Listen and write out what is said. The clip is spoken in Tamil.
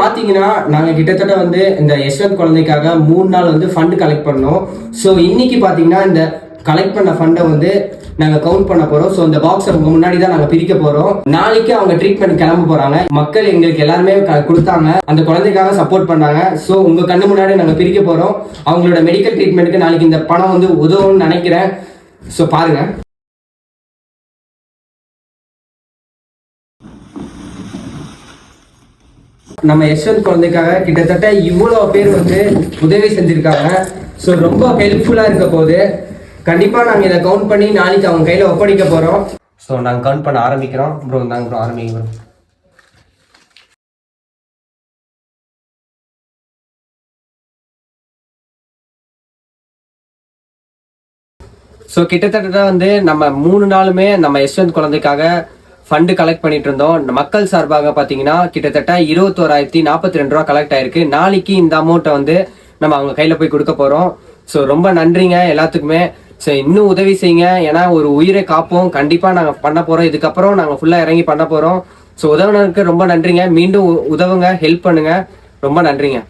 பாத்தீங்கன்னா நாங்க கிட்டத்தட்ட வந்து இந்த யஷ்வந்த் குழந்தைக்காக 3 நாள் வந்து ஃபண்ட் கலெக்ட் பண்ணோம். ஸோ இன்னைக்கு பாத்தீங்கன்னா இந்த கலெக்ட் பண்ண ஃபண்டை வந்து நாங்க கவுண்ட் பண்ண போறோம். ஸோ இந்த பாக்ஸ் அவங்க முன்னாடி தான் நாங்க பிரிக்க போறோம். நாளைக்கு அவங்க ட்ரீட்மெண்ட் கிளம்ப போறாங்க. மக்கள் எங்களுக்கு எல்லாருமே கொடுத்தாங்க, அந்த குழந்தைக்காக சப்போர்ட் பண்ணாங்க. ஸோ உங்க கண்ணு முன்னாடி நாங்க பிரிக்க போறோம். அவங்களோட மெடிக்கல் ட்ரீட்மெண்ட்டுக்கு நாளைக்கு இந்த பணம் வந்து உதவும்னு நினைக்கிறேன். ஸோ பாருங்க. நம்ம யஷ்வந்த் குழந்தைக்காக கிட்டத்தட்ட இவ்வளோ பேர் வந்து உதவி செஞ்சிருக்காங்க. ஸோ ரொம்ப ஹெல்ப்ஃபுல்லாக இருக்க போது கண்டிப்பாக நாங்கள் இதை கவுண்ட் பண்ணி நாளைக்கு அவங்க கையில் ஒப்படைக்க போகிறோம். ஸோ நாங்கள் கவுண்ட் பண்ண ஆரம்பிக்கிறோம். ப்ரோ நாங்கள் ப்ரோ ஆரம்பிக்கிறோம். ஸோ கிட்டத்தட்ட வந்து நம்ம 3 நாளுமே நம்ம யஷ்வந்த் குழந்தைக்காக ஃபண்டு கலெக்ட் பண்ணிட்டு இருந்தோம். மக்கள் சார்பாக பார்த்தீங்கன்னா கிட்டத்தட்ட 21,042 ரூபா கலெக்ட் ஆயிருக்கு. நாளைக்கு இந்த அமௌண்ட்டை வந்து நம்ம அவங்க கையில் போய் கொடுக்க போகிறோம். ஸோ ரொம்ப நன்றிங்க எல்லாத்துக்குமே. ஸோ இன்னும் உதவி செய்யுங்க, ஏன்னா ஒரு உயிரை காப்போம். கண்டிப்பாக நாங்கள் பண்ண போகிறோம். இதுக்கப்புறம் நாங்கள் ஃபுல்லாக இறங்கி பண்ண போகிறோம். ஸோ உதவுனதுக்கு ரொம்ப நன்றிங்க. மீண்டும் உதவுங்க, ஹெல்ப் பண்ணுங்க. ரொம்ப நன்றிங்க.